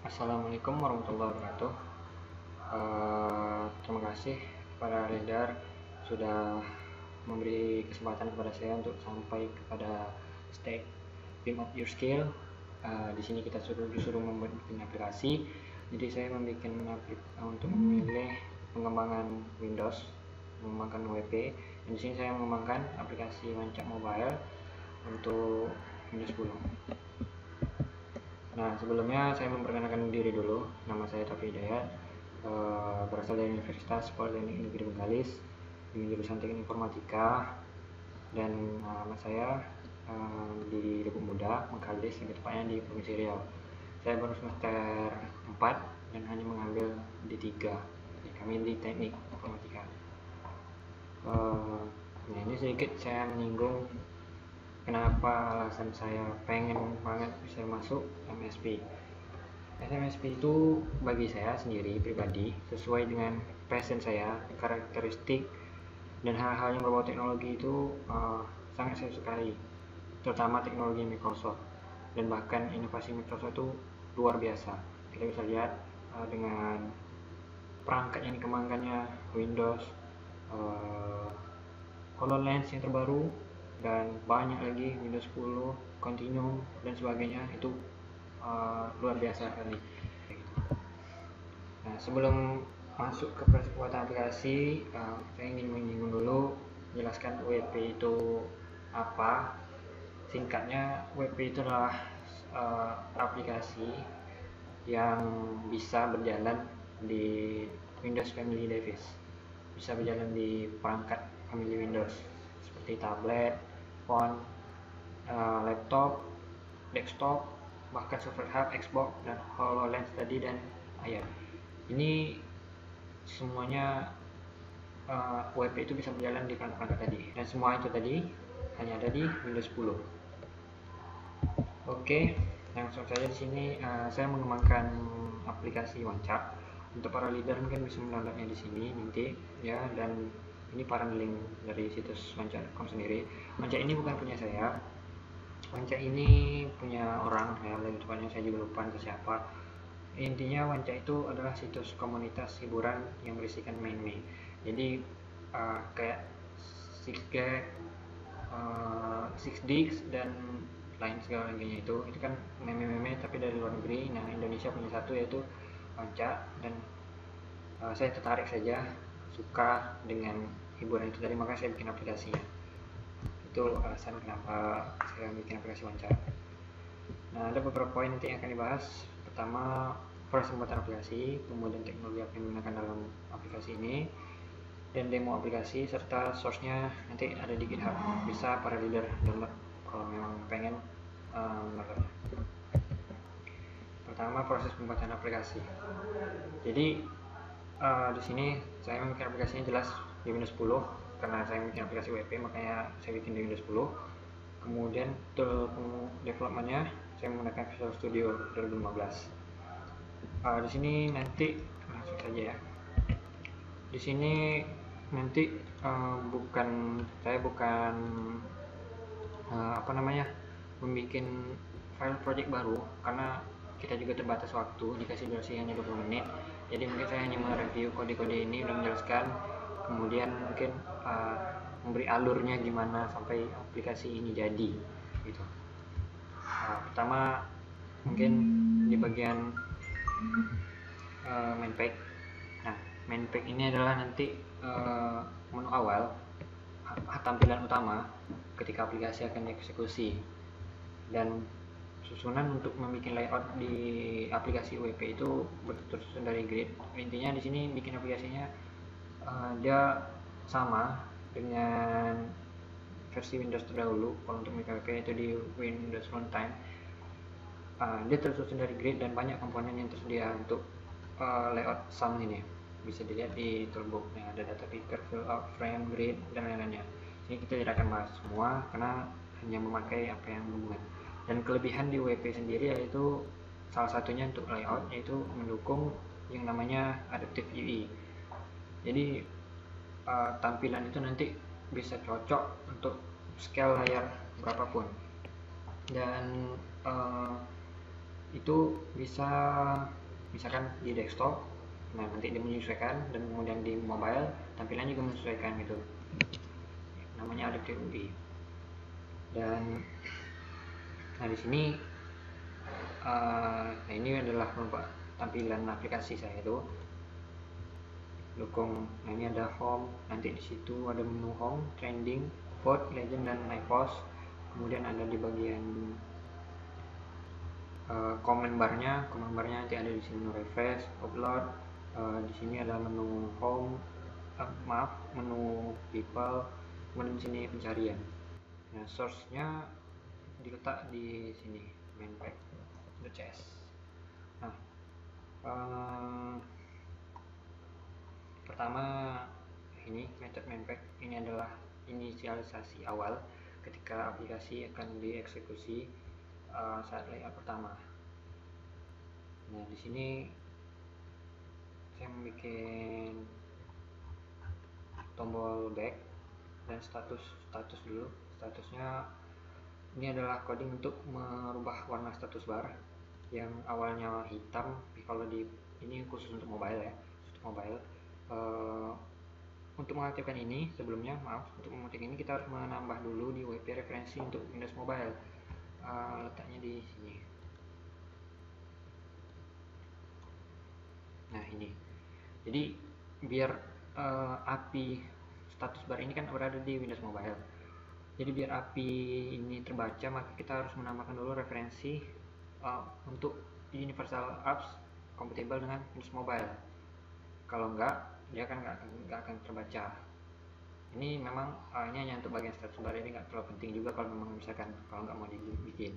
Assalamualaikum warahmatullahi wabarakatuh. Terima kasih kepada Leader sudah memberi kesempatan kepada saya untuk sampai kepada step Pimp Up Your Skill. Di sini kita disuruh membuat aplikasi. Jadi saya membuat untuk memilih pengembangan Windows, mengembangkan WP. Dan di sini saya mengembangkan aplikasi Wancak Mobile untuk Windows 10. Nah, sebelumnya saya memperkenalkan diri dulu. Nama saya Taufik Hidayat, berasal dari Universitas Politeknik Negeri Bengkalis di jurusan Teknik Informatika, dan nama saya di Lubuk Muda, Bengkalis, lebih tepatnya di Provinsi Riau. Saya baru semester 4 dan hanya mengambil D3. Kami di Teknik Informatika. Nah, ini sedikit saya menyinggung kenapa alasan saya pengen banget bisa masuk MSP. MSP itu bagi saya sendiri pribadi sesuai dengan passion saya, karakteristik dan hal-hal yang berbau teknologi itu sangat saya sukai, terutama teknologi Microsoft, dan bahkan inovasi Microsoft itu luar biasa. Kita bisa lihat dengan perangkat yang dikembangkannya, Windows, HoloLens yang terbaru, dan banyak lagi, Windows 10, Continuum dan sebagainya, itu luar biasa sekali. Nah, sebelum masuk ke proses pembuatan aplikasi, saya ingin menyinggung dulu, jelaskan WP itu apa. Singkatnya, WP itu adalah aplikasi yang bisa berjalan di Windows Family Device, bisa berjalan di perangkat family Windows seperti tablet, phone, laptop, desktop, bahkan server hub, Xbox, dan HoloLens tadi, dan ayat. Ini semuanya WP itu bisa berjalan di perangkat tadi, dan semua itu tadi hanya ada di Windows 10. Oke, langsung saja di sini saya mengembangkan aplikasi Wancak. Untuk para leader mungkin bisa mendownloadnya di sini nanti ya, dan ini para link dari situs wancak.com sendiri. Wancak ini bukan punya saya. Wancak ini punya orang ya, lebih tepatnya saya juga lupa entah siapa. Intinya Wancak itu adalah situs komunitas hiburan yang berisikan meme. Jadi kayak 6gag, 6digs, dan lain segala lainnya, itu kan meme-meme tapi dari luar negeri. Nah, Indonesia punya satu, yaitu Wancak, dan saya tertarik saja, suka dengan hiburan itu tadi, maka saya bikin aplikasinya. Itu alasan kenapa saya bikin aplikasi Wancak. Nah, ada beberapa poin nanti yang akan dibahas. Pertama, proses pembuatan aplikasi, kemudian teknologi apa yang digunakan dalam aplikasi ini, dan demo aplikasi, serta source-nya nanti ada di GitHub. Bisa para leader download kalau memang pengen download. Pertama, proses pembuatan aplikasi. Jadi di sini saya bikin aplikasinya jelas di Windows 10 karena saya bikin aplikasi WP, makanya saya bikin di Windows 10. Kemudian tool developmentnya saya menggunakan Visual Studio 2015. Di sini nanti langsung saja ya. Di sini nanti saya bukan membuat file project baru, karena kita juga terbatas waktu, dikasih durasi hanya 20 menit. Jadi mungkin saya hanya mereview kode-kode ini dan menjelaskan, kemudian mungkin memberi alurnya gimana sampai aplikasi ini jadi gitu. Pertama mungkin di bagian main pack. Nah, main pack ini adalah nanti menu awal, tampilan utama ketika aplikasi akan dieksekusi, dan susunan untuk membuat layout di aplikasi WP itu tersusun dari grid. Intinya di sini bikin aplikasinya dia sama dengan versi Windows terdahulu. Kalau untuk WP itu di Windows Runtime, dia tersusun dari grid dan banyak komponen yang tersedia untuk layout sound ini. Bisa dilihat di toolbox yang ada data picker, fill out, frame, grid, dan lain-lainnya. Ini kita tidak akan bahas semua karena hanya memakai apa yang berhubungan. Dan kelebihan di WP sendiri yaitu salah satunya untuk layout, yaitu mendukung yang namanya adaptive UI. Jadi tampilan itu nanti bisa cocok untuk scale layar berapapun. Dan itu bisa misalkan di desktop, nah nanti dia menyesuaikan, dan kemudian di mobile tampilan juga menyesuaikan gitu, namanya adaptive UI. Dan nah di sini nah ini adalah tampilan aplikasi saya itu dukung. Nah ini ada home, nanti di situ ada menu home, trending, vote, legend, dan my post. Kemudian ada di bagian comment barnya nanti ada di sini menu refresh, upload. Di sini ada menu home, menu people, kemudian di sini pencarian. Nah source-nya diletak di sini mainpack.cs. Nah pertama ini method mainpack ini adalah inisialisasi awal ketika aplikasi akan dieksekusi saat layout pertama. Nah di sini saya membuat tombol back dan status dulu. Statusnya ini adalah coding untuk merubah warna status bar yang awalnya hitam, tapi kalau di ini khusus untuk mobile ya, untuk mengaktifkan ini untuk mengaktifkan ini kita harus menambah dulu di WP referensi untuk Windows Mobile. Letaknya di sini. Nah ini, jadi biar API status bar ini kan berada di Windows Mobile, jadi biar API ini terbaca maka kita harus menambahkan dulu referensi untuk Universal Apps compatible dengan Windows Mobile. Kalau enggak, dia kan nggak akan terbaca. Ini memang ini hanya untuk bagian status bar, ini nggak terlalu penting juga kalau memang misalkan kalau nggak mau dibikin.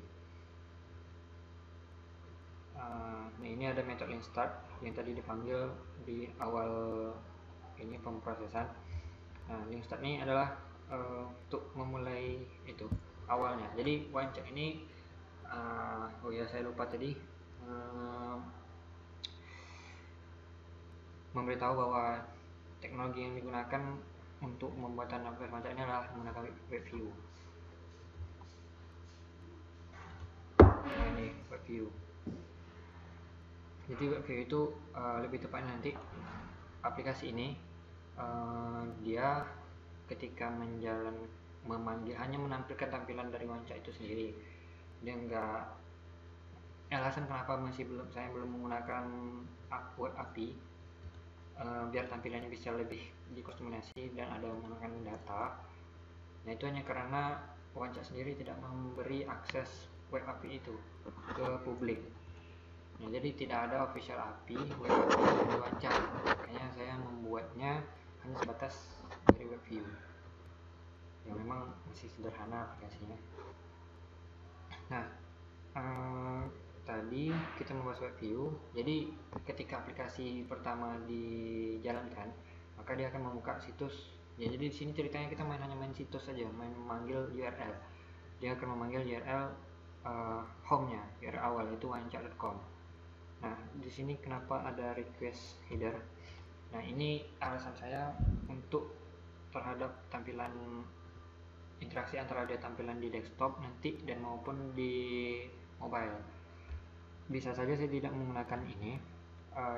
Nah ini ada method link start yang tadi dipanggil di awal ini pemrosesan. Nah link start ini adalah untuk memulai itu awalnya. Jadi wancak ini oh ya saya lupa tadi memberitahu bahwa teknologi yang digunakan untuk pembuatan aplikasi wancak ini adalah menggunakan WebView. Nah ini WebView. Jadi WebView itu lebih tepatnya nanti aplikasi ini dia ketika memanggil hanya menampilkan tampilan dari wancak itu sendiri. Dia enggak, alasan kenapa saya belum menggunakan web API biar tampilannya bisa lebih dikustomasi dan ada menggunakan data. Nah itu hanya karena wancak sendiri tidak memberi akses web API itu ke publik. Nah, jadi tidak ada official API web API dari wancak, makanya saya membuatnya hanya sebatas dari WebView yang memang masih sederhana aplikasinya. Nah tadi kita membahas WebView. Jadi ketika aplikasi pertama dijalankan maka dia akan membuka situs ya. Jadi di sini ceritanya kita hanya main situs saja, memanggil URL. Dia akan memanggil URL home-nya, URL awal itu wancak.com. Nah di sini kenapa ada request header? Nah ini alasan saya untuk terhadap tampilan interaksi antara dia tampilan di desktop nanti dan maupun di mobile. Bisa saja saya tidak menggunakan ini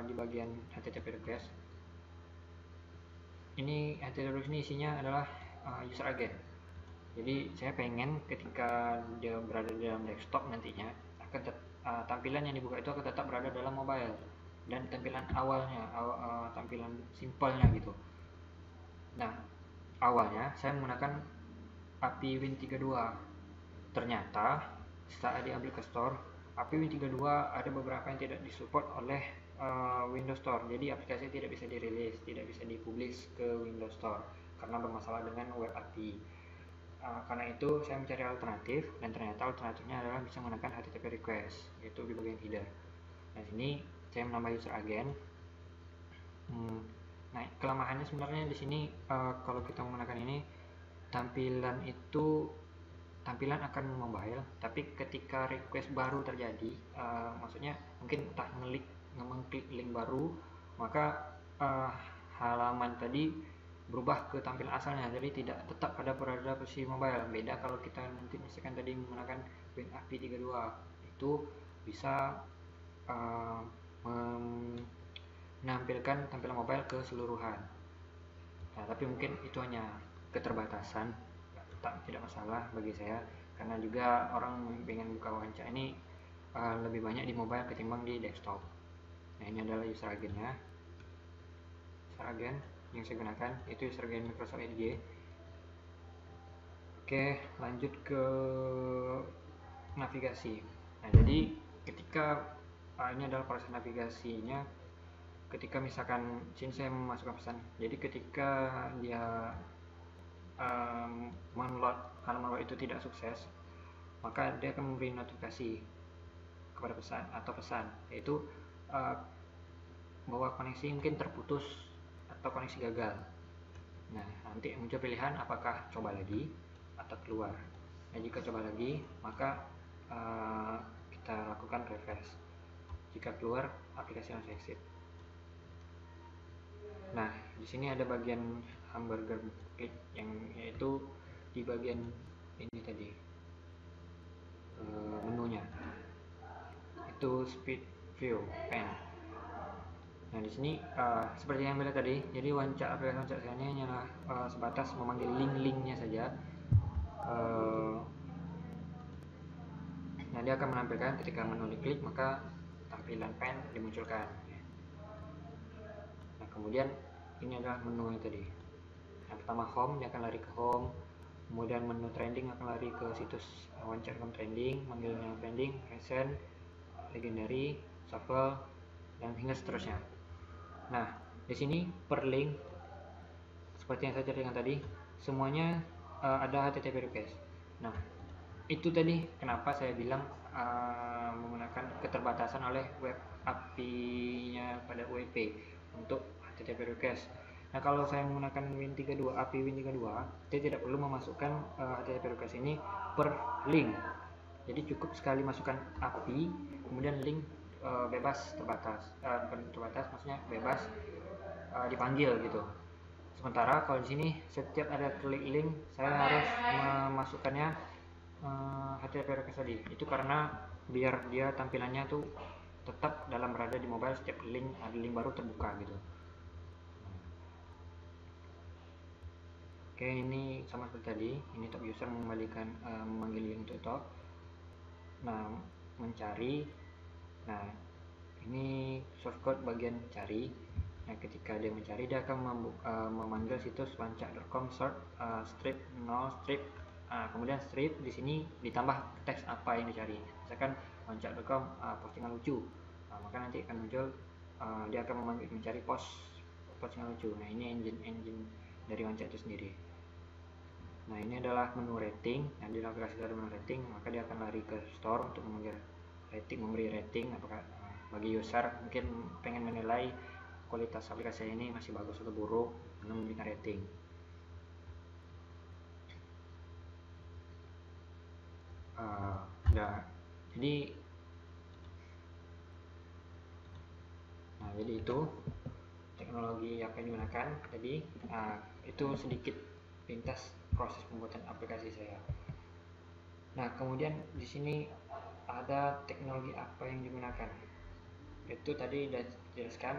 di bagian HTTP request. Ini HTTP request ini isinya adalah user agent. Jadi saya pengen ketika dia berada di dalam desktop nantinya akan tampilan yang dibuka itu akan tetap berada dalam mobile dan tampilan awalnya tampilan simpelnya gitu. Nah awalnya saya menggunakan API Win32. Ternyata saat diambil ke store API Win32 ada beberapa yang tidak disupport oleh Windows Store. Jadi aplikasi tidak bisa dirilis, tidak bisa dipublish ke Windows Store karena bermasalah dengan web API. Karena itu saya mencari alternatif dan ternyata alternatifnya adalah bisa menggunakan HTTP request, yaitu di bagian header. Nah sini saya menambah user agent. Nah kelemahannya sebenarnya di sini kalau kita menggunakan ini tampilan akan mobile, tapi ketika request baru terjadi, maksudnya mungkin entah mengklik link baru, maka halaman tadi berubah ke tampilan asalnya, jadi tidak tetap berada posisi mobile. Beda kalau kita nanti misalkan tadi menggunakan WinAPI 32, itu bisa uh, menampilkan tampilan mobile keseluruhan. Nah, tapi mungkin itu hanya keterbatasan, tidak masalah bagi saya, karena juga orang pengen buka Wanca ini lebih banyak di mobile ketimbang di desktop. Nah, ini adalah user agennya. User agen yang saya gunakan itu user agen Microsoft Edge. Oke, lanjut ke navigasi. Nah, jadi ketika ini adalah proses navigasinya. Ketika misalkan sini saya memasukkan pesan, jadi ketika dia menload halaman web itu tidak sukses, maka dia akan memberi notifikasi kepada pesan, yaitu bahwa koneksi mungkin terputus atau koneksi gagal. Nah, nanti muncul pilihan apakah coba lagi atau keluar. Nah, jika coba lagi, maka kita lakukan refresh. Jika keluar, aplikasi langsung exit. Nah, di sini ada bagian hamburger klik, yang yaitu di bagian ini tadi, menunya itu speed view pen. Nah, di sini seperti yang bilang tadi, jadi aplikasi Wanca saya ini hanyalah sebatas memanggil link-linknya saja. Nah, dia akan menampilkan ketika menu diklik maka tampilan pen dimunculkan. Nah, kemudian ini adalah menu yang tadi. Yang pertama home, dia akan lari ke home. Kemudian menu trending akan lari ke situs Wanca.com trending, manggil yang trending, recent, legendary, shuffle, dan hingga seterusnya. Nah, di sini per link seperti yang saya ceritakan tadi, semuanya ada HTTP request. Nah, itu tadi kenapa saya bilang menggunakan keterbatasan oleh web API-nya pada WP untuk HTTP request. Nah, kalau saya menggunakan Win32 API Win32, saya tidak perlu memasukkan HTTP request ini per link. Jadi cukup sekali masukkan API, kemudian link bebas terbatas, bukan terbatas, maksudnya bebas dipanggil gitu. Sementara kalau di sini setiap ada klik link, saya harus memasukkannya HTTP request tadi. Itu karena biar dia tampilannya tuh tetap dalam berada di mobile, setiap link ada link baru terbuka gitu. Oke, ini sama seperti tadi. Ini top user mengembalikan memanggil link untuk top. Nah, mencari. Nah, ini source code bagian cari. Nah, ketika dia mencari, dia akan memanggil situs wanca.com strip 0 strip. Kemudian strip di sini ditambah teks apa yang dicari. Misalkan wanca.com postingan lucu. Maka nanti akan muncul dia akan mencari postingan lucu. Nah, ini engine dari Wanca itu sendiri. Nah, ini adalah menu rating. Nah, di aplikasi ada menu rating, maka dia akan lari ke store untuk memberi rating apakah bagi user mungkin pengen menilai kualitas aplikasi ini masih bagus atau buruk, memberikan rating. Jadi itu teknologi apa yang digunakan. Jadi itu sedikit pintas proses pembuatan aplikasi saya. Nah, kemudian di sini ada teknologi apa yang digunakan. Itu tadi sudah dijelaskan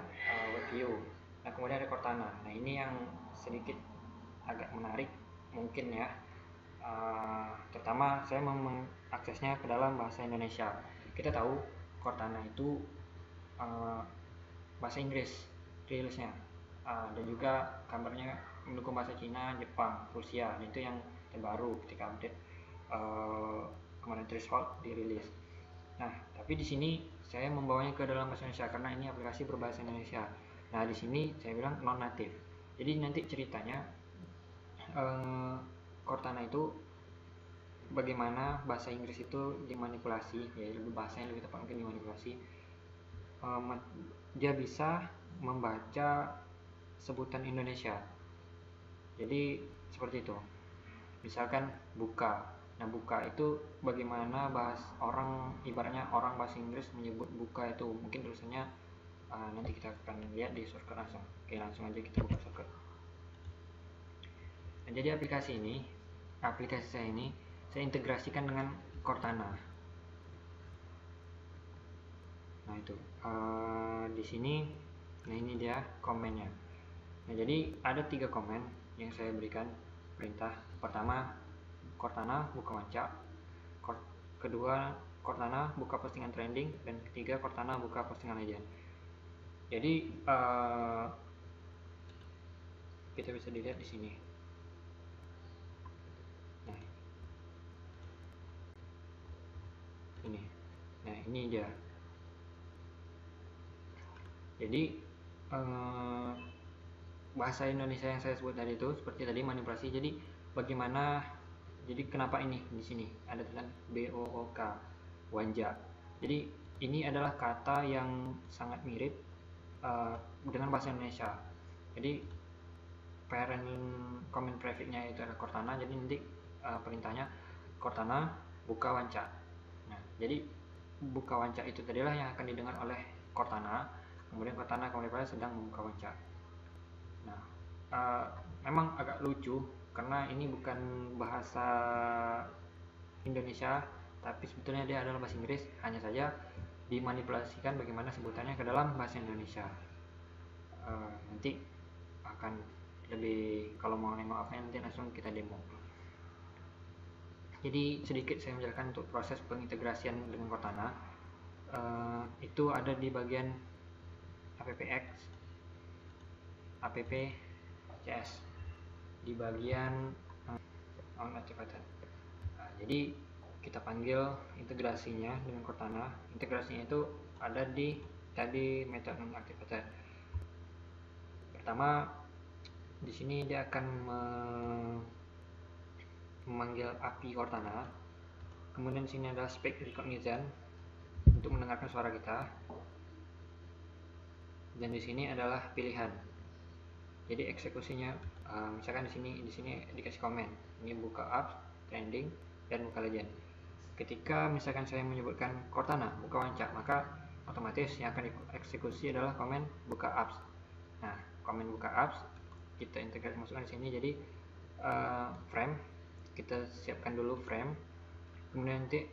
WebView. Nah, kemudian ada Cortana. Nah, ini yang sedikit agak menarik mungkin ya. Terutama saya mengaksesnya ke dalam bahasa Indonesia. Kita tahu Cortana itu bahasa Inggris rilisnya, dan juga kabarnya mendukung bahasa Cina, Jepang, Rusia, dan itu yang terbaru ketika update kemarin Threshold dirilis. Nah, tapi di sini saya membawanya ke dalam bahasa Indonesia karena ini aplikasi berbahasa Indonesia. Nah, di sini saya bilang non native. Jadi nanti ceritanya Cortana itu bagaimana bahasa Inggris itu dimanipulasi, ya lebih bahasa yang lebih tepat mungkin dimanipulasi. Dia bisa membaca sebutan Indonesia. Jadi seperti itu. Misalkan buka. Nah, buka itu bagaimana ibaratnya orang bahasa Inggris menyebut buka itu. Mungkin tulisannya nanti kita akan lihat di shortcut langsung. Oke, langsung aja kita buka shortcut. Nah, jadi aplikasi saya ini saya integrasikan dengan Cortana. Nah itu di sini, nah ini dia komennya. Nah jadi ada 3 komen yang saya berikan perintah. Pertama, Cortana buka wanca. Kedua, Cortana buka postingan trending. Dan ketiga, Cortana buka postingan legend. Jadi kita bisa dilihat di sini. Nah ini, nah ini dia. Jadi bahasa Indonesia yang saya sebut tadi itu seperti tadi, manipulasi. Jadi bagaimana, jadi kenapa ini di sini ada tulisan BOOK, wanja. Jadi ini adalah kata yang sangat mirip dengan bahasa Indonesia. Jadi parent comment prefix-nya itu adalah Cortana, jadi nanti perintahnya Cortana buka wanca. Nah jadi buka wanca itu tadilah yang akan didengar oleh Cortana, kemudian Cortana kemudian sedang membuka wanca. Nah memang agak lucu karena ini bukan bahasa Indonesia, tapi sebetulnya dia adalah bahasa Inggris, hanya saja dimanipulasikan bagaimana sebutannya ke dalam bahasa Indonesia. Nanti akan lebih, kalau mau nengok apa nanti langsung kita demo. Jadi sedikit saya menjelaskan untuk proses pengintegrasian dengan Cortana. Itu ada di bagian appx, appcs, di bagian on activated. Jadi kita panggil integrasinya dengan Cortana. Integrasinya itu ada di tadi method non activated. Pertama di sini dia akan memanggil API Cortana. Kemudian di sini ada speak recognition untuk mendengarkan suara kita. Dan di sini adalah pilihan. Jadi eksekusinya misalkan di sini dikasih komen. Ini buka apps, trending, dan buka legend. Ketika misalkan saya menyebutkan Cortana buka wanca, maka otomatis yang akan dieksekusi adalah komen buka apps. Nah, komen buka apps kita integrasi masukkan di sini. Jadi frame kita siapkan dulu frame, kemudian nanti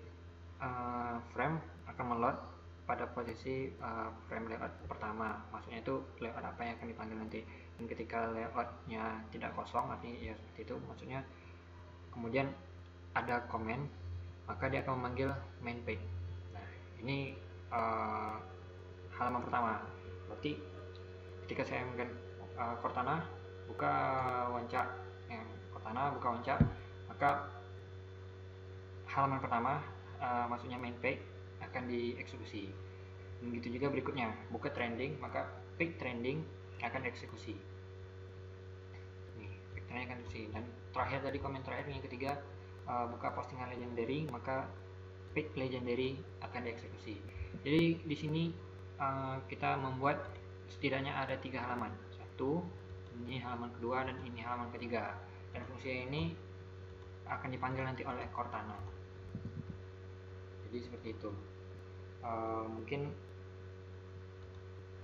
frame akan meload pada posisi frame layout pertama, maksudnya itu layout apa yang akan dipanggil nanti. Dan ketika layoutnya tidak kosong, artinya ya seperti itu maksudnya, kemudian ada komen, maka dia akan memanggil main page. Nah ini halaman pertama. Berarti ketika saya menggunakan Cortana buka wanca, Cortana buka wanca, maka halaman pertama maksudnya main page akan dieksekusi. Dan begitu juga berikutnya, buka trending, maka page trending akan dieksekusi. Nih, page trending akan dieksekusi. Dan terakhir tadi komen terakhir yang ketiga, buka postingan legendary, maka page legendary akan dieksekusi. Jadi di sini kita membuat setidaknya ada 3 halaman. Satu, ini halaman kedua, dan ini halaman ketiga. Dan fungsi ini akan dipanggil nanti oleh Cortana. Jadi seperti itu. Mungkin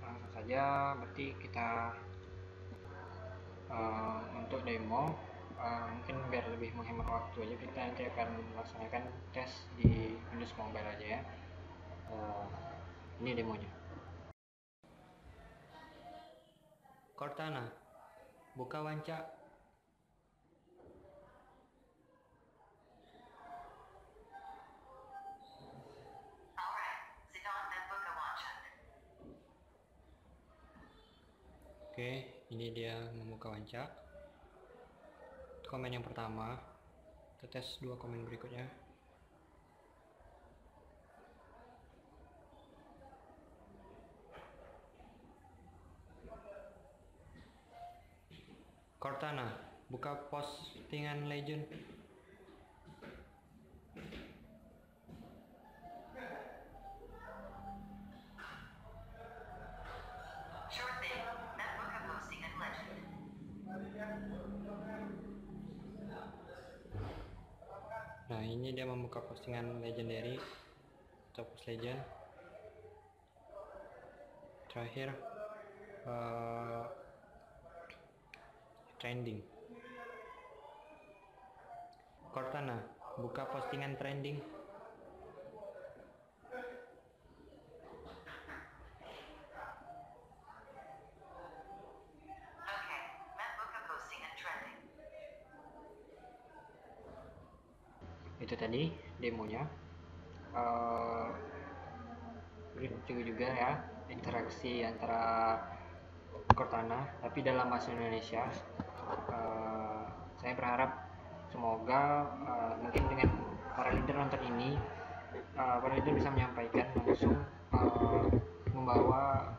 langsung saja, berarti kita untuk demo mungkin biar lebih menghemat waktu aja, kita nanti akan melaksanakan tes di Windows Mobile aja ya. Ini demonya. Cortana buka wanca. Oke, ini dia membuka wanca. Komen yang pertama, kita tes 2 komen berikutnya. Cortana buka postingan legend. Nah ini dia membuka postingan legendary atau post legend. Terakhir trending. Cortana buka postingan trending. itu tadi demonya. Lucu juga ya interaksi antara Cortana tapi dalam bahasa Indonesia. Saya berharap semoga mungkin dengan para leader nonton ini, para leader bisa menyampaikan langsung, membawa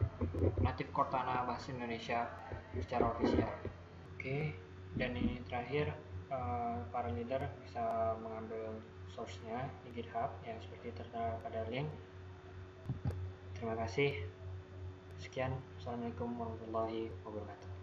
natif Cortana bahasa Indonesia secara ofisial. Oke, dan ini terakhir, para leader bisa mengambil source-nya di GitHub yang seperti tertera pada link. Terima kasih. Sekian. Assalamualaikum warahmatullahi wabarakatuh.